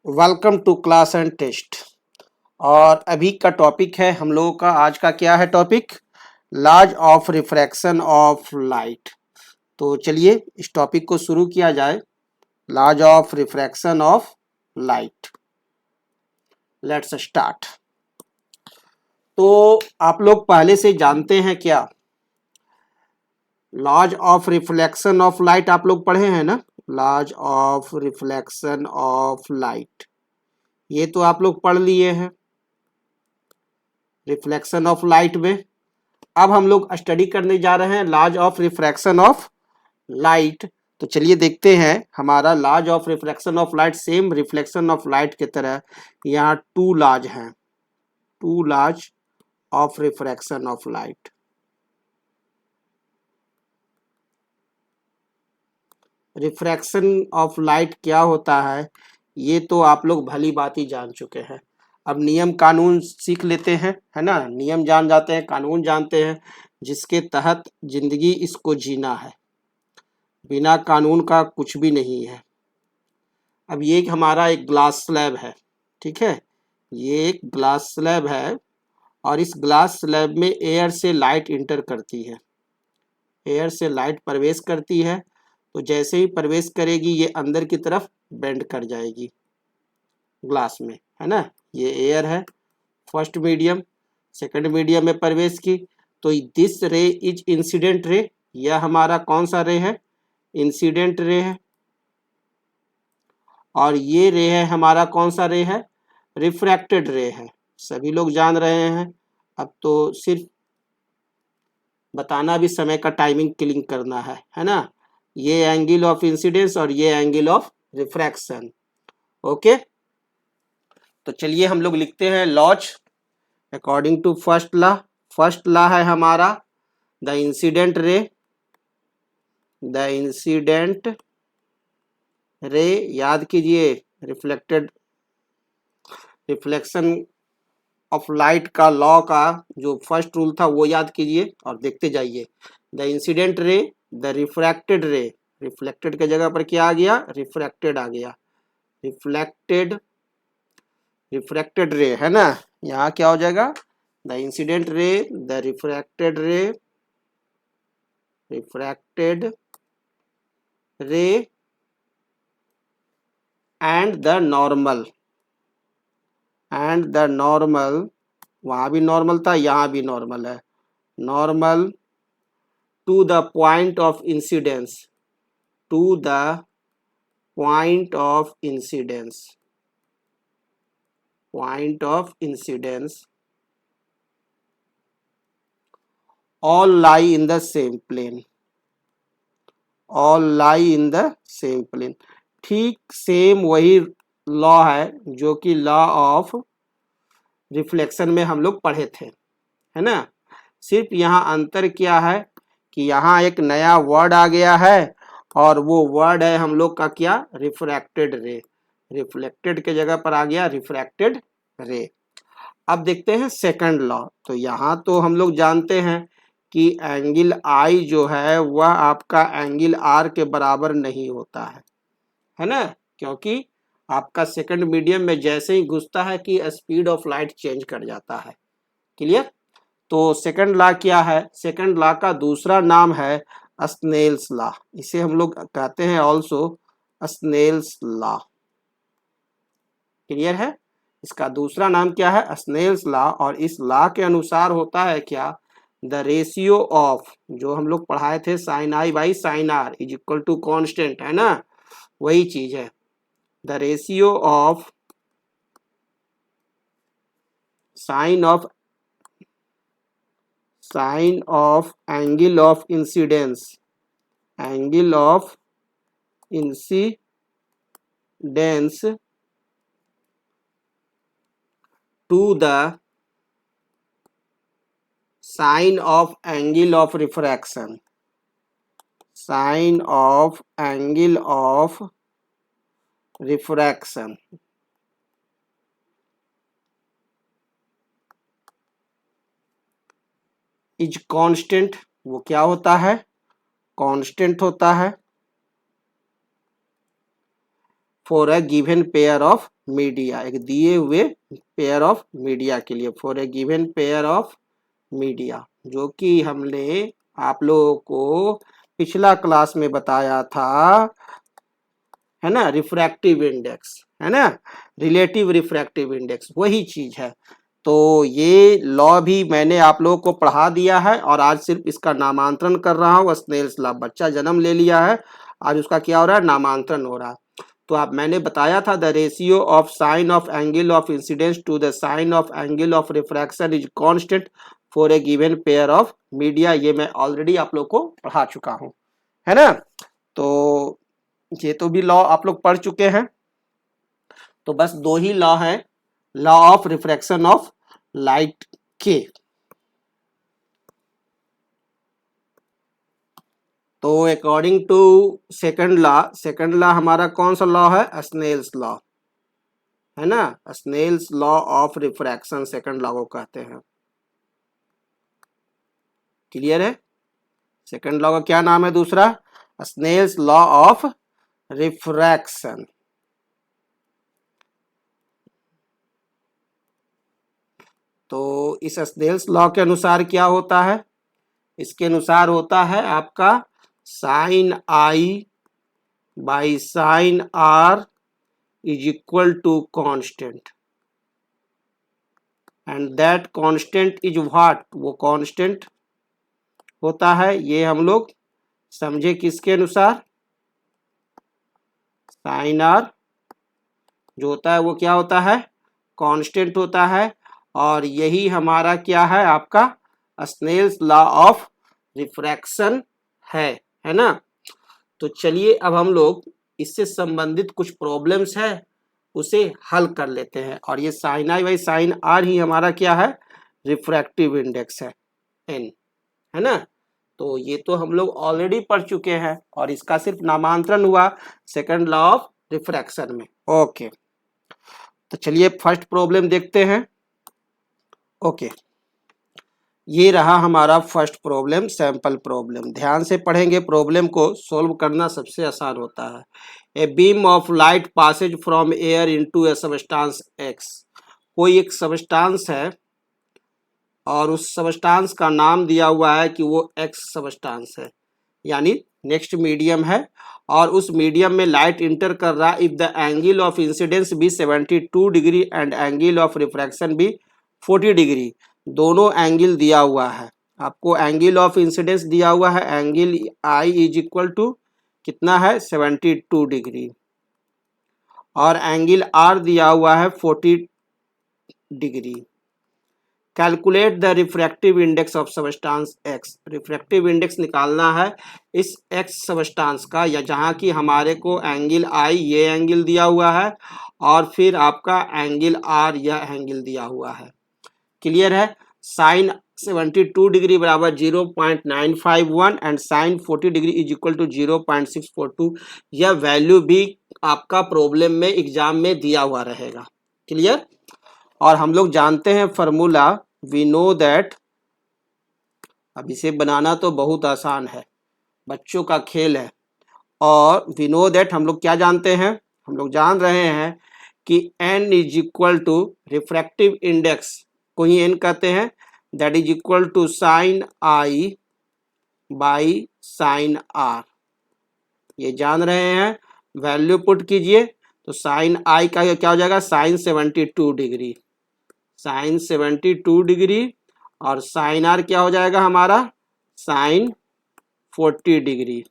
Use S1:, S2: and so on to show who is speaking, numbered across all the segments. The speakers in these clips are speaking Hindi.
S1: Welcome to class and test. और अभी का टॉपिक है हम लोगों का, आज का क्या है topic? Laws of refraction of light. तो चलिए इस टॉपिक को शुरू किया जाए। Laws of refraction of light, let's start. तो आप लोग पहले से जानते हैं क्या laws of reflection of light? आप लोग पढ़े हैं ना, laws of reflection of light. ये तो आप लोग पढ़ लिए हैं रिफ्लेक्शन ऑफ लाइट में। अब हम लोग स्टडी करने जा रहे हैं laws of refraction of light. तो चलिए देखते हैं हमारा laws of refraction of light. Same reflection of light की तरह यहाँ टू लॉज हैं, two laws of refraction of light. Refraction of light क्या होता है ये तो आप लोग भली बात ही जान चुके हैं। अब नियम कानून सीख लेते हैं, है ना। नियम जान जाते हैं, कानून जानते हैं, जिसके तहत जिंदगी इसको जीना है। बिना कानून का कुछ भी नहीं है। अब ये हमारा एक ग्लास स्लैब है, ठीक है। ये एक ग्लास स्लैब है और इस ग्लास स्लैब में एयर से लाइट इंटर करती है, एयर से लाइट प्रवेश करती है। तो जैसे ही प्रवेश करेगी ये अंदर की तरफ बेंड कर जाएगी ग्लास में, है ना। ये एयर है, फर्स्ट मीडियम, सेकंड मीडियम में प्रवेश की। तो दिस रे इज इंसिडेंट रे। यह हमारा कौन सा रे है? इंसिडेंट रे है। और ये रे है हमारा कौन सा रे है? रिफ्रैक्टेड रे है। सभी लोग जान रहे हैं। अब तो सिर्फ बताना भी समय का टाइमिंग किलिंग करना है ना। ये एंगल ऑफ इंसिडेंस और ये एंगल ऑफ रिफ्रैक्शन। ओके, तो चलिए हम लोग लिखते हैं laws according to first law. First law है हमारा the incident ray, the incident ray, याद कीजिए रिफ्लेक्टेड, रिफ्लेक्शन ऑफ लाइट का लॉ का जो फर्स्ट रूल था वो याद कीजिए और देखते जाइए। The incident ray, the refracted रे, रिफ्लेक्टेड के जगह पर क्या आ गया? रिफ्रैक्टेड आ गया। रिफ्लेक्टेड, रिफ्रैक्टेड रे, है ना। यहाँ क्या हो जाएगा? The incident ray, the refracted ray, refracted ray and the normal, and the normal, वहां भी नॉर्मल था यहाँ भी नॉर्मल है, normal to the point of incidence, to the point of incidence, point of incidence, all lie in the same plane, all lie in the same plane। ठीक सेम वही लॉ है जो कि लॉ ऑफ रिफ्लेक्शन में हम लोग पढ़े थे, है ना। सिर्फ यहाँ अंतर क्या है कि यहाँ एक नया वर्ड आ गया है और वो वर्ड है हम लोग का क्या? रिफ्रैक्टेड रे। रिफ्लेक्टेड के जगह पर आ गया रिफ्रैक्टेड रे। अब देखते हैं सेकंड लॉ। तो यहाँ तो हम लोग जानते हैं कि एंगल आई जो है वह आपका एंगल आर के बराबर नहीं होता है ना। क्योंकि आपका सेकंड मीडियम में जैसे ही घुसता है कि स्पीड ऑफ लाइट चेंज कर जाता है। क्लियर? तो सेकंड लॉ क्या है? सेकंड लॉ का दूसरा नाम है स्नेल्स लॉ। इसे हम लोग कहते हैं ऑल्सो स्नेल्स लॉ। क्लियर है? इसका दूसरा नाम क्या है? Snell's law. और इस लॉ के अनुसार होता है क्या? द रेशियो ऑफ, जो हम लोग पढ़ाए थे, sine I by sine r is equal to constant, है ना। वही चीज है, the ratio of sine of, sine of angle of incidence, angle of incidence to the sine of angle of refraction, sine of angle of refraction is constant. वो क्या होता है? कांस्टेंट होता है for a given pair of media, एक दिए हुए पेयर ऑफ मीडिया के लिए, for a given pair of media, जो कि हमने आप लोगों को पिछला क्लास में बताया था, है ना, रिफ्रैक्टिव इंडेक्स, है ना, रिलेटिव रिफ्रैक्टिव इंडेक्स, वही चीज है। तो ये लॉ भी मैंने आप लोगों को पढ़ा दिया है और आज सिर्फ इसका नामांतरण कर रहा हूँ। स्नेल्स लॉ, बच्चा जन्म ले लिया है, आज उसका क्या हो रहा है, नामांतरण हो रहा है। तो आप मैंने बताया था the ratio of sine of angle of incidence to the sine of angle of refraction is constant for a given pair of media, ये मैं ऑलरेडी आप लोग को पढ़ा चुका हूँ, है ना। तो ये तो भी लॉ आप लोग पढ़ चुके हैं। तो बस दो ही लॉ है, law of refraction of light के। तो अकॉर्डिंग टू सेकंड लॉ हमारा कौन सा लॉ है, स्नेल्स लॉ, है ना, Snell's law of refraction second law को कहते हैं। क्लियर है, सेकंड लॉ का क्या नाम है दूसरा, स्नेल्स लॉ ऑफ रिफ्रैक्शन। तो इस स्नेल्स लॉ के अनुसार क्या होता है, इसके अनुसार होता है आपका sine I by sine r is equal to constant, and that constant is what, वो कांस्टेंट होता है, ये हम लोग समझे किसके अनुसार, साइन आर जो होता है वो क्या होता है, कांस्टेंट होता है। और यही हमारा क्या है, आपका स्नेल्स लॉ ऑफ रिफ्रैक्शन है ना। तो चलिए अब हम लोग इससे संबंधित कुछ प्रॉब्लम्स है उसे हल कर लेते हैं। और ये sine I by sine R ही हमारा क्या है, रिफ्रैक्टिव इंडेक्स है, एन, है ना। तो ये तो हम लोग ऑलरेडी पढ़ चुके हैं और इसका सिर्फ नामांतरण हुआ सेकंड लॉ ऑफ रिफ्रैक्शन में। ओके, तो चलिए फर्स्ट प्रॉब्लम देखते हैं। ओके, ये रहा हमारा फर्स्ट प्रॉब्लम, सैंपल प्रॉब्लम। ध्यान से पढ़ेंगे, प्रॉब्लम को सॉल्व करना सबसे आसान होता है। A beam of light passes from air into A substance x, कोई एक सबस्टांस है और उस सबस्टांस का नाम दिया हुआ है कि वो एक्स सबस्टांस है, यानी नेक्स्ट मीडियम है, और उस मीडियम में लाइट इंटर कर रहा है। If the angle of incidence भी 72 degree and angle of refraction भी 40 डिग्री, दोनों एंगल दिया हुआ है। आपको एंगल ऑफ इंसिडेंस दिया हुआ है, angle i is equal to कितना है, 72 डिग्री, और एंगल आर दिया हुआ है 40 degree. Calculate the refractive index of substance x, refractive index निकालना है इस एक्स सबस्टांस का, या जहाँ की हमारे को एंगल आई ये एंगल दिया हुआ है और फिर आपका एंगल आर यह एंगल दिया हुआ है। क्लियर है, साइन 72 डिग्री बराबर 0.951 and sine 40 degree is equal to 0.642, यह वैल्यू भी आपका प्रॉब्लम में एग्जाम में दिया हुआ रहेगा। क्लियर, और हम लोग जानते हैं फॉर्मूला, वी नो दैट, अब इसे बनाना तो बहुत आसान है, बच्चों का खेल है। और वी नो दैट हम लोग क्या जानते हैं, हम लोग जान रहे हैं कि n is equal to refractive index को ही n कहते हैं, that is equal to sine I by sine r, ये जान रहे हैं। वैल्यू पुट कीजिए तो साइन आई का क्या हो जाएगा, साइन 72 डिग्री, साइन 72 डिग्री, और साइन आर क्या हो जाएगा हमारा, साइन 40 डिग्री।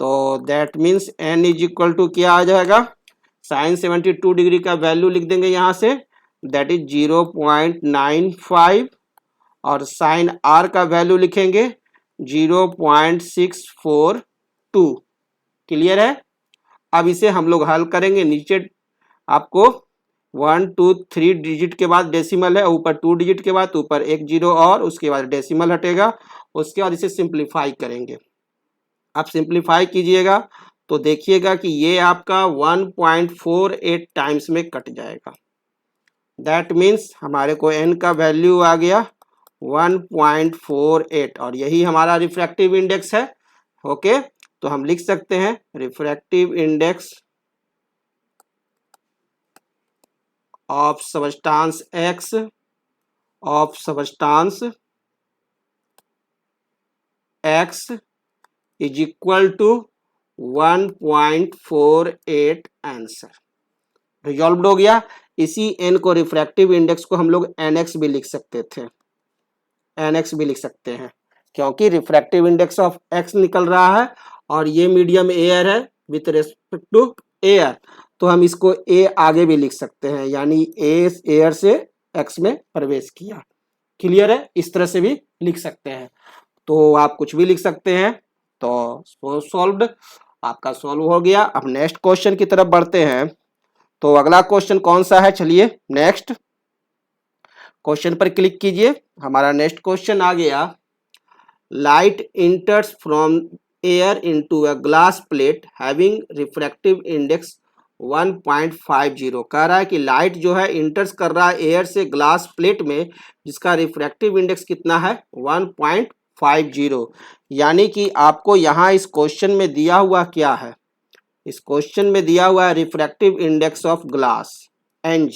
S1: तो that means n is equal to क्या आ जाएगा, साइन 72 डिग्री का वैल्यू लिख देंगे यहाँ से, दैट इज 0.95, और साइन आर का वैल्यू लिखेंगे 0.642। क्लियर है, अब इसे हम लोग हल करेंगे। नीचे आपको 1 2 3 डिजिट के बाद डेसिमल है, ऊपर 2 डिजिट के बाद ऊपर एक जीरो और उसके बाद डेसिमल हटेगा, उसके बाद इसे सिंप्लीफाई करेंगे। आप सिंप्लीफाई कीजिएगा तो देखिएगा कि ये आपका 1.48 टाइम्स में कट जाएगा। दैट मीन्स हमारे को n का वैल्यू आ गया 1.48, और यही हमारा रिफ्रैक्टिव इंडेक्स है। ओके, तो हम लिख सकते हैं refractive index of substance X of substance X is equal to 1.48 answer. Resolve हो गया। इसी n को रिफ्रैक्टिव इंडेक्स को हम लोग nx भी लिख सकते थे, nx भी लिख सकते हैं, क्योंकि रिफ्रैक्टिव इंडेक्स ऑफ x निकल रहा है और ये मीडियम एयर है विथ रेस्पेक्ट टू एयर, तो हम इसको a आगे भी लिख सकते हैं, यानी a एयर से x में प्रवेश किया। क्लियर है? इस तरह से भी लिख सकते हैं, तो आप कुछ भी लिख सकते हैं। तो सॉल्व्ड, आपका सॉल्व हो गया। अब नेक्स्ट क्वेश्चन की तरफ बढ़ते हैं। तो अगला क्वेश्चन कौन सा है, चलिए नेक्स्ट क्वेश्चन पर क्लिक कीजिए। हमारा नेक्स्ट क्वेश्चन आ गया, light इंटर्स from air into a glass plate having refractive index 1.50। कह रहा है कि लाइट जो है इंटर्स कर रहा है एयर से ग्लास प्लेट में, जिसका रिफ्रैक्टिव इंडेक्स कितना है, 1.50। यानी कि आपको यहाँ इस क्वेश्चन में दिया हुआ क्या है, इस क्वेश्चन में दिया हुआ है refractive index of glass Ng।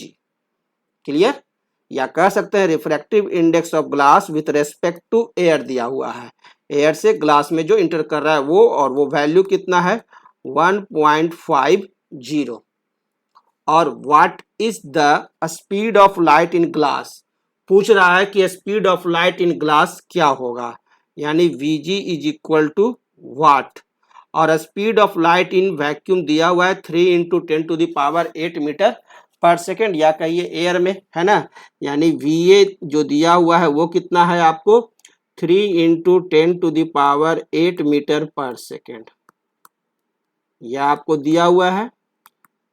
S1: Clear? या कह सकते हैं refractive index of glass with respect to air दिया हुआ है, एयर से ग्लास में जो इंटर कर रहा है वो, और वो वैल्यू कितना है, 1.50। और what is the speed of light in glass, पूछ रहा है कि speed of light in glass क्या होगा, यानी Vg इज इक्वल टू वाट। और speed of light in vacuum दिया हुआ है 3 इंटू 10⁸ मीटर पर सेकेंड, या कहिए एयर में, है ना, यानी Va जो दिया हुआ है वो कितना है आपको, 3 इंटू 10⁸ मीटर पर सेकेंड, यह आपको दिया हुआ है।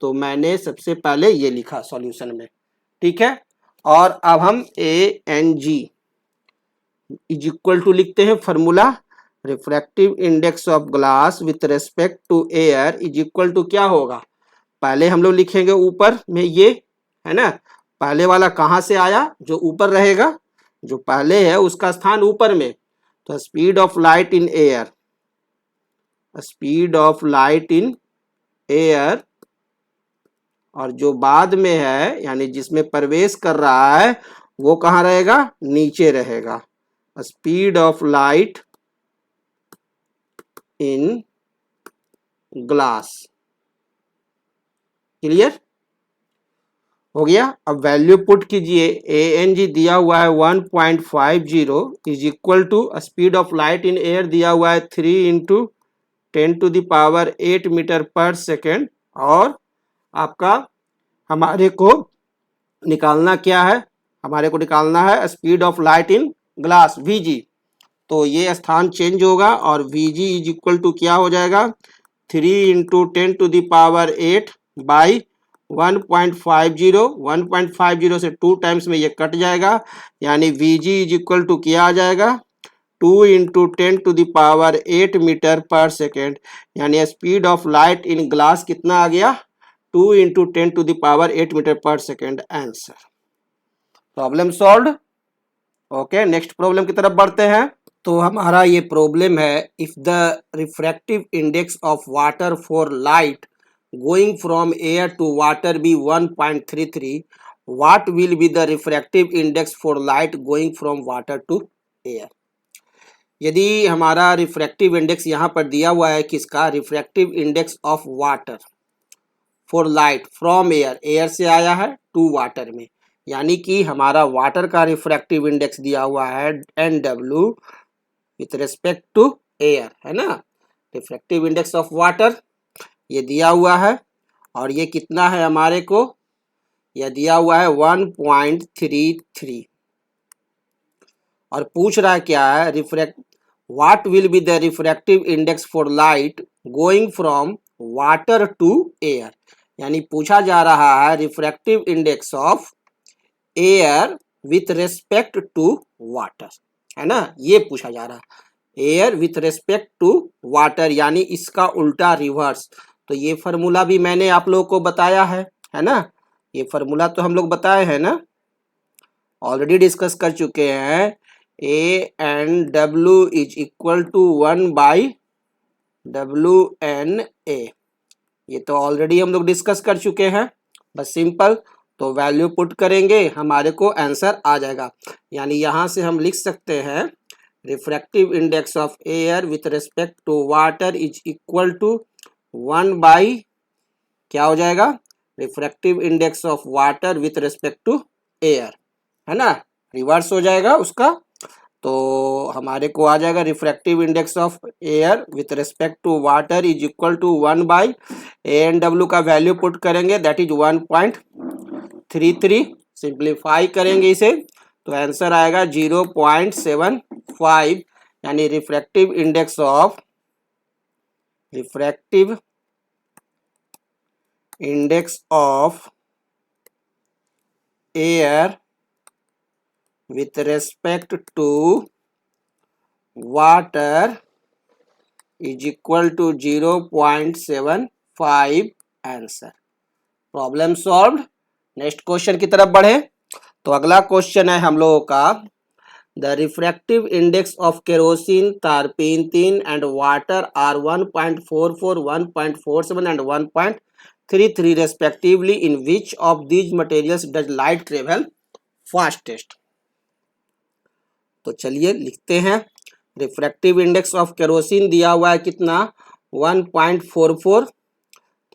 S1: तो मैंने सबसे पहले ये लिखा सॉल्यूशन में, ठीक है। और अब हम Ang इज इक्वल टू लिखते हैं formula, refractive index of glass with respect to air is equal to क्या होगा, पहले हम लोग लिखेंगे ऊपर में ये, है ना, पहले वाला कहाँ से आया, जो ऊपर रहेगा, जो पहले है उसका स्थान ऊपर में, तो speed of light in air, speed of light in air, और जो बाद में है यानी जिसमें प्रवेश कर रहा है वो कहाँ रहेगा, नीचे रहेगा, speed of light in glass. Clear हो गया? अब वैल्यू पुट कीजिए, Ang दिया हुआ है 1.50 is equal to speed of light in air दिया हुआ है 3 इंटू 10⁸ मीटर पर सेकेंड, और आपका हमारे को निकालना क्या है, हमारे को निकालना है speed of light in glass Vg। तो ये स्थान चेंज होगा और Vg इज इक्वल टू क्या हो जाएगा, 3 इंटू 10⁸ बाई 1.50 से 2 टाइम्स में ये कट जाएगा, यानी Vg इज इक्वल टू क्या आ जाएगा, 2 इंटू 10⁸ मीटर पर सेकेंड, यानी speed of light in glass कितना आ गया, 2 into 10⁸ metre per second answer. Problem solved. Okay, next problem की तरफ बढ़ते हैं। तो हमारा ये प्रॉब्लम है, if the refractive index of water for light going from air to water be 1.33, what will be the refractive index for light going from water to air. यदि हमारा रिफ्रैक्टिव इंडेक्स यहाँ पर दिया हुआ है किसका, refractive index of water for light from air, air से आया है टू वाटर में, यानी कि हमारा वाटर का रिफ्रैक्टिव इंडेक्स दिया हुआ है NW with respect to air, है ना, रिफ्रैक्टिव इंडेक्स ऑफ वाटर ये दिया हुआ है, और ये कितना है हमारे को, यह दिया हुआ है 1.33, और पूछ रहा है क्या है, what will be the refractive index for light going from water to air, यानी पूछा जा रहा है refractive index of air with respect to water, है ना, ये पूछा जा रहा है, air with respect to water, यानी इसका उल्टा रिवर्स। तो ये फार्मूला भी मैंने आप लोगों को बताया है ना, ये फार्मूला तो हम लोग बताए हैं ना, ऑलरेडी डिस्कस कर चुके हैं, ANW is equal to 1/WNA, ये तो ऑलरेडी हम लोग डिस्कस कर चुके हैं, बस सिंपल। तो वैल्यू पुट करेंगे, हमारे को आंसर आ जाएगा। यानी यहाँ से हम लिख सकते हैं refractive index of air with respect to water is equal to 1 by क्या हो जाएगा, refractive index of water with respect to air, है ना, रिवर्स हो जाएगा उसका। तो हमारे को आ जाएगा refractive index of air with respect to water is equal to 1 by ANW का वैल्यू पुट करेंगे, दैट इज 1.33। सिंप्लीफाई करेंगे इसे तो आंसर आएगा 0.75, यानी refractive index of air with respect to water is equal to 0.75 answer. Problem solved. Next question की तरफ बढ़े तो अगला क्वेश्चन है हम लोगों का, the refractive index of kerosene, तारपीन एंड वाटर आर 1.44, 1.47 एंड 1.33 respectively, in which of these materials does light travel fastest. तो चलिए लिखते हैं, रिफ्रैक्टिव इंडेक्स ऑफ केरोसिन दिया हुआ है कितना, 1.44।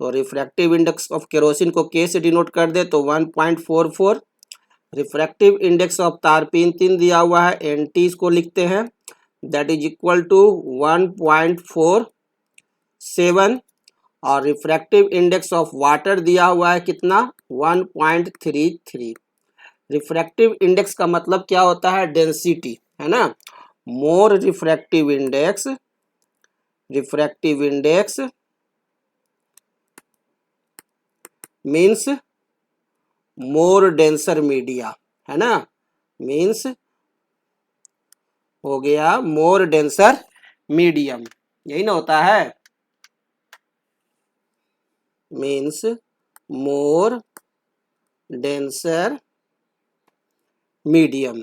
S1: तो रिफ्रैक्टिव इंडेक्स ऑफ केरोसिन को K से डिनोट कर दे तो 1.44। रिफ्रैक्टिव इंडेक्स ऑफ तारपीन दिया हुआ है NT, इसको लिखते हैं, दैट इज इक्वल टू 1.47। और रिफ्रैक्टिव इंडेक्स ऑफ वाटर दिया हुआ है कितना, 1.33। रिफ्रैक्टिव इंडेक्स का मतलब क्या होता है, डेंसिटी, है ना। More refractive index means more denser media, है ना, मीन्स हो गया मोर डेंसर मीडियम, यही ना होता है, मीन्स मोर डेंसर मीडियम।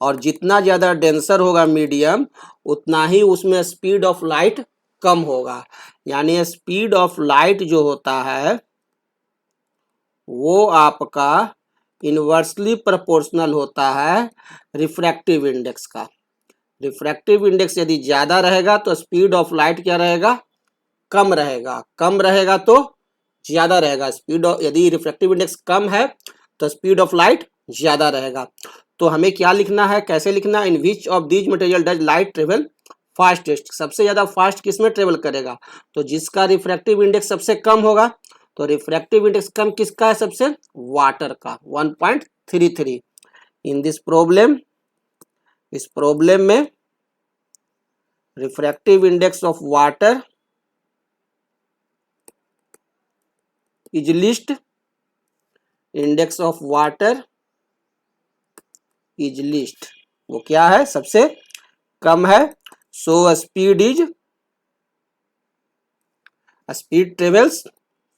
S1: और जितना ज़्यादा डेंसर होगा मीडियम, उतना ही उसमें स्पीड ऑफ लाइट कम होगा। यानी स्पीड ऑफ लाइट जो होता है वो आपका इनवर्सली प्रोपोर्शनल होता है रिफ्रैक्टिव इंडेक्स का। रिफ्रैक्टिव इंडेक्स यदि ज़्यादा रहेगा तो स्पीड ऑफ लाइट क्या रहेगा, कम रहेगा, कम रहेगा तो ज़्यादा रहेगा। स्पीड यदि रिफ्रैक्टिव इंडेक्स कम है तो स्पीड ऑफ लाइट ज़्यादा रहेगा। तो हमें क्या लिखना है, कैसे लिखना, in which of these material does light travel fastest. सबसे ज़्यादा फास्ट किस में ट्रेवल करेगा, तो जिसका रिफ्रैक्टिव इंडेक्स सबसे कम होगा। तो रिफ्रैक्टिव इंडेक्स कम किसका है, सबसे वाटर का, 1.33। इन दिस प्रॉब्लम, इस प्रॉब्लम में refractive index of water is least, index of water is least, वो क्या है, सबसे कम है। So speed travels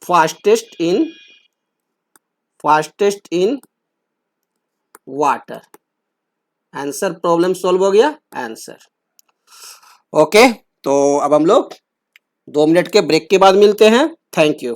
S1: fastest in water. Answer, problem solve हो गया, आंसर। ओके, तो अब हम लोग 2 मिनट के ब्रेक के बाद मिलते हैं। Thank you.